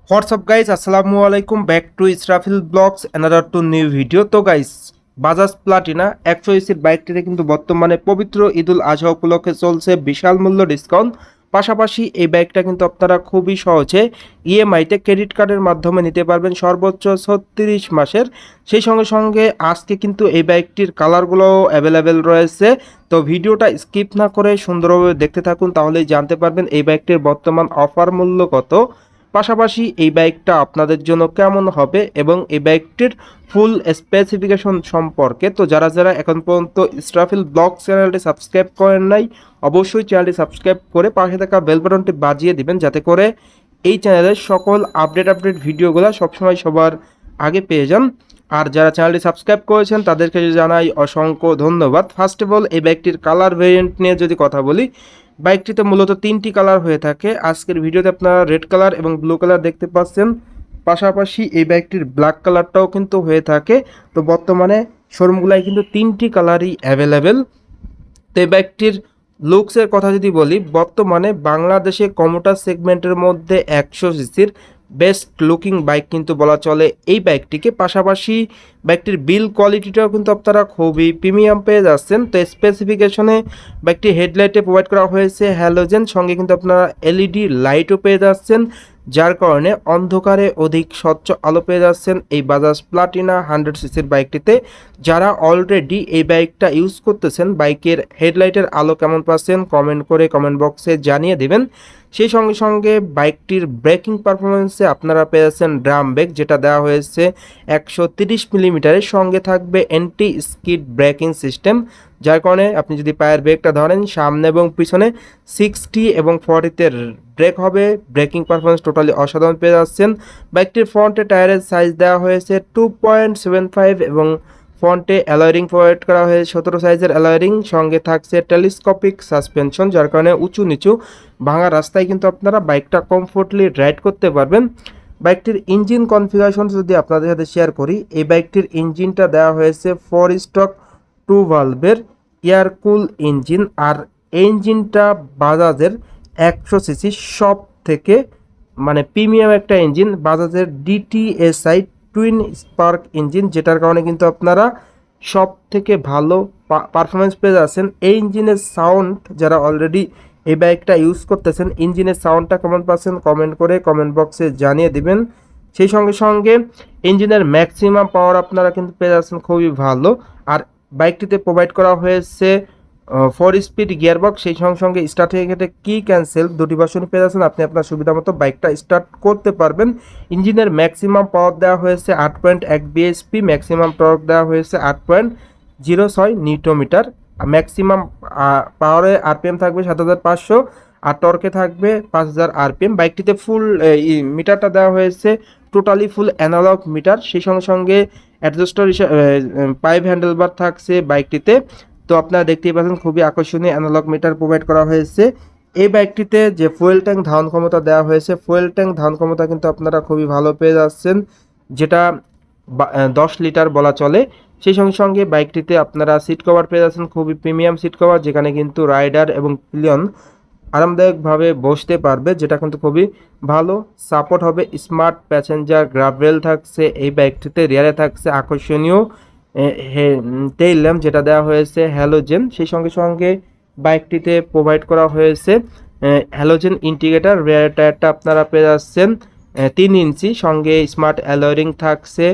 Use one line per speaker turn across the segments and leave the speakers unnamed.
WhatsApp guys, আসসালামু আলাইকুম, back to Israfil blogs, another to new video. তো গাইজ, বাজাজ প্লাটিনা 100 সিসির বাইকটিতে কিন্তু বর্তমানে পবিত্র ঈদুল আজহা উপলক্ষে চলছে বিশাল মূল্য ডিসকাউন্ট। পাশাপাশি এই বাইকটা কিন্তু আপনারা খুবই সহজে ইএমআইতে ক্রেডিট কার্ডের মাধ্যমে নিতে পারবেন সর্বোচ্চ 36 মাসের। সেই সঙ্গে সঙ্গে আজকে কিন্তু এই বাইকটির কালারগুলোও অ্যাভেলেবেল রয়েছে। তো ভিডিওটা স্কিপ না করে সুন্দরভাবে দেখতে থাকুন, তাহলেই জানতে পারবেন এই বাইকটির বর্তমান অফার মূল্য কত, পাশাপাশি এই বাইকটা আপনাদের জন্য কেমন হবে এবং এই বাইকটির ফুল স্পেসিফিকেশন সম্পর্কে। তো যারা যারা এখন পর্যন্ত ইসরাফিল ব্লগ চ্যানেলটি সাবস্ক্রাইব করেন নাই, অবশ্যই চ্যানেলটি সাবস্ক্রাইব করে পাশে থাকা বেল বাটনটি বাজিয়ে দিবেন, যাতে করে এই চ্যানেলের সকল আপডেট ভিডিওগুলো সবসময় সবার আগে পেয়ে যান। আর যারা চ্যানেলটি সাবস্ক্রাইব করেছেন তাদেরকে জানাই অসংখ্য ধন্যবাদ। ফার্স্ট অফ অল, এই বাইকটির কালার ভেরিয়েন্ট নিয়ে যদি কথা বলি, বাইকটিতে মূলত 3টি কালার হয়ে থাকে। আজকের ভিডিওতে আপনারা রেড কালার এবং ব্লু কালার দেখতে পাচ্ছেন, পাশাপাশি এই বাইকটির ব্ল্যাক কালারটাও কিন্তু হয়ে থাকে। তো বর্তমানে শোরুমগুলায় কিন্তু 3টি কালারই অ্যাভেলেবেল। তো এই বাইকটির লুকসের কথা যদি বলি, বর্তমানে বাংলাদেশে কমোটার সেগমেন্টের মধ্যে 100 সিসির বেস্ট লুকিং বাইক কিন্তু বলা চলে এই বাইকটিকে। পাশাপাশি বাইকটির বিল কোয়ালিটিটাও কিন্তু আপনারা খুবই প্রিমিয়াম পেয়ে যাচ্ছেন। তো স্পেসিফিকেশনে বাইকটি হেডলাইটে প্রোভাইড করা হয়েছে হ্যালোজেন, সঙ্গে কিন্তু আপনারা এলইডি লাইটও পেয়ে যাচ্ছেন, যার কারণে অন্ধকারে অধিক স্বচ্ছ আলো পেয়ে যাচ্ছেন এই বাজাজ প্লাটিনা 100 সিসির বাইকটিতে। যারা অলরেডি এই বাইকটা ইউজ করতেছেন, বাইকের হেডলাইটের আলো কেমন পাচ্ছেন কমেন্ট করে কমেন্ট বক্সে জানিয়ে দেবেন। সেই সঙ্গে সঙ্গে বাইকটির ব্রেকিং পারফরমেন্সে আপনারা পেয়ে যাচ্ছেন ড্রাম ব্রেক, যেটা দেওয়া হয়েছে 130 মিলিমিটারের, সঙ্গে থাকবে অ্যান্টি স্কিড ব্রেকিং সিস্টেম, যার কারণে আপনি যদি পায়ের ব্রেকটা ধরেন সামনে এবং পিছনে 60 এবং 40-তে ব্রেক হবে। ব্রেকিং পারফরমেন্স টোটালি অসাধারণ পেয়ে যাচ্ছেন। বাইকটির ফ্রন্টে টায়ারের সাইজ দেওয়া হয়েছে 2.75 এবং ফ্রন্টে অ্যালয়রিং প্রোভাইড করা হয়েছে 17 সাইজের অ্যালয়রিং, সঙ্গে থাকছে টেলিস্কোপিক সাসপেনশন, যার কারণে উঁচু নিচু ভাঙা রাস্তায় কিন্তু আপনারা বাইকটা কমফোর্টলি রাইড করতে পারবেন। বাইকটির ইঞ্জিন কনফিগারেশন যদি আপনাদের সাথে শেয়ার করি, এই বাইকটির ইঞ্জিনটা দেওয়া হয়েছে 4 স্ট্রোক 2 ভালভের এয়ার কুল ইঞ্জিন। আর এই ইঞ্জিনটা বাজাজের 100 সিসি সব থেকে প্রিমিয়াম একটা ইঞ্জিন, বাজাজের ডিটিএসআই টুইন স্পার্ক ইঞ্জিন, যেটার কারণে কিন্তু আপনারা সব থেকে ভালো পারফরমেন্স পেয়ে যাচ্ছেন। এই ইঞ্জিনের সাউন্ড, যারা অলরেডি এই বাইকটা ইউজ করতেছেন, ইঞ্জিনের সাউন্ডটা কেমন পাচ্ছেন কমেন্ট করে কমেন্ট বক্সে জানিয়ে দিবেন। সেই সঙ্গে সঙ্গে ইঞ্জিনের ম্যাক্সিমাম পাওয়ার আপনারা কিন্তু পেয়ে যাচ্ছেন খুবই ভালো। আর বাইকটিতে প্রোভাইড করা হয়েছে 4 স্পিড গিয়ারবক্স, সেই সঙ্গে সঙ্গে স্টার্ট হয়ে গেলে কি ক্যান্সেল দুটি ভার্সন পেয়ে যাচ্ছেন, আপনি আপনার সুবিধা মতো বাইকটা স্টার্ট করতে পারবেন। ইঞ্জিনের ম্যাক্সিমাম পাওয়ার দেওয়া হয়েছে 8.1 বিএসপি, ম্যাক্সিমাম টর্ক দেওয়া হয়েছে 8.06 নিউটন মিটার। ম্যাক্সিমাম পাওয়ারে আরপিএম থাকবে 7500 আর টর্কে থাকবে 5000 আরপিএম। বাইকটিতে ফুল মিটারটা দেওয়া হয়েছে টোটালি ফুল অ্যানালগ মিটার, সেই সঙ্গে সঙ্গে অ্যাডজাস্টার পাইপ হ্যান্ডেলবার থাকছে বাইকটিতে। তো আপনারা দেখতেই পাচ্ছেন খুবই আকর্ষণীয় অ্যানালগ মিটার প্রোভাইড করা হয়েছে। এই বাইকটিতে যে ফুয়েল ট্যাঙ্ক ধারণ ক্ষমতা দেওয়া হয়েছে, ফুয়েল ট্যাঙ্ক ধারণ ক্ষমতা কিন্তু আপনারা খুবই ভালো পেয়ে যাচ্ছেন, যেটা 10 লিটার বলা চলে। সেই সঙ্গে সঙ্গে বাইকটিতে আপনারা সিট কভার পেয়ে যাচ্ছেন খুবই প্রিমিয়াম সিট কভার, যেখানে কিন্তু রাইডার এবং পিলিয়ন আরামদায়কভাবে বসতে পারবে, যেটা কিন্তু খুবই ভালো। সাপোর্ট হবে স্মার্ট প্যাসেঞ্জার গ্রাব রেল থাকছে এই বাইকটিতে। রিয়ারে থাকছে আকর্ষণীয় টেইল ল্যাম্প, যেটা দেওয়া হয়েছে হ্যালোজেন। সেই সঙ্গে সঙ্গে বাইকটিতে প্রোভাইড করা হয়েছে হ্যালোজেন ইন্ডিকেটার। রিয়ার টায়ারটা আপনারা পেয়ে যাচ্ছেন 3 ইঞ্চি, সঙ্গে স্মার্ট অ্যালয়ারিং থাকছে।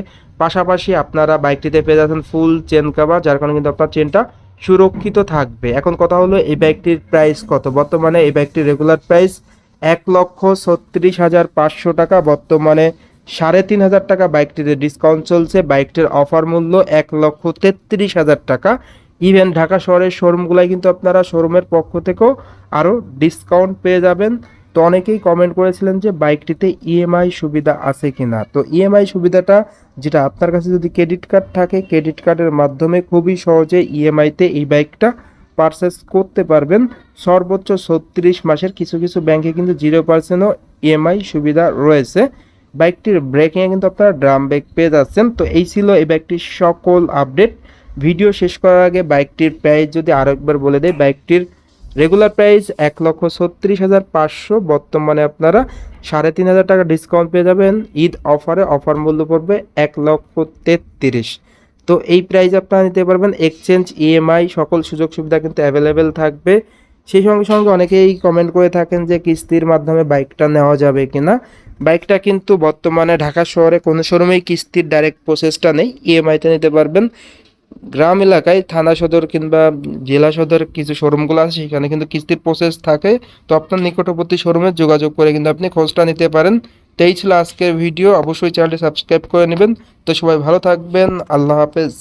পাশাপাশি আপনারা বাইকটিতে পেয়ে যাচ্ছেন ফুল চেন কভার, যার কারণে কিন্তু আপনার চেনটা সুরক্ষিত থাকবে। এখন কথা হলো এই বাইকটির প্রাইস কত। বর্তমানে এই বাইকটির রেগুলার প্রাইস 1,36,500 টাকা, বর্তমানে 3,500 টাকা বাইকটিতে ডিসকাউন্ট চলছে। বাইকটির অফার মূল্য 1,33,000 টাকা। ইভেন ঢাকা শহরের শোরুমগুলাই কিন্তু আপনারা শোরুমের পক্ষ থেকেও আরও ডিসকাউন্ট পেয়ে যাবেন। তো অনেকেই কমেন্ট করেছিলেন যে বাইকটিতে ইএমআই সুবিধা আছে কি না। তো ইএমআই সুবিধাটা, যেটা আপনার কাছে যদি ক্রেডিট কার্ড থাকে, ক্রেডিট কার্ডের মাধ্যমে খুবই সহজে ইএমআইতে এই বাইকটা পারচেস করতে পারবেন সর্বোচ্চ 36 মাসের। কিছু কিছু ব্যাংকে কিন্তু 0%ও ইএমআই সুবিধা রয়েছে। বাইকটির ব্রেকিংয়ে কিন্তু আপনারা ড্রাম ব্রেক পেয়ে যাচ্ছেন। তো এই ছিল এই বাইকটির সকল আপডেট। ভিডিও শেষ করার আগে বাইকটির প্রাইস যদি আরও একবার বলে দেয়, বাইকটির রেগুলার প্রাইস 1,36,500, বর্তমানে আপনারা 3,500 টাকা ডিসকাউন্ট পেয়ে যাবেন। ঈদ অফারে অফার মূল্য পড়বে 1,33,000। তো এই প্রাইস আপনারা নিতে পারবেন। এক্সচেঞ্জ, ইএমআই সকল সুযোগ সুবিধা কিন্তু অ্যাভেলেবেল থাকবে। সেই সঙ্গে সঙ্গে অনেকেই কমেন্ট করে থাকেন যে কিস্তির মাধ্যমে বাইকটা নেওয়া যাবে কিনা। বাইকটা কিন্তু বর্তমানে ঢাকা শহরে কোনো শোরুমেই কিস্তির ডাইরেক্ট প্রসেসটা নেই, ইএমআইতে নিতে পারবেন। গ্রাম এলাকায় থানা সদর কিংবা জেলা সদর কিছু শোরুমগুলো আছে, সেখানে কিন্তু কিস্তির প্রসেস থাকে। তো আপনার নিকটবর্তী শোরুমে যোগাযোগ করে কিন্তু আপনি খোঁজটা নিতে পারেন। তো এই ছিল আজকের ভিডিও। অবশ্যই চ্যানেলটি সাবস্ক্রাইব করে নেবেন। তো সবাই ভালো থাকবেন। আল্লাহ হাফেজ।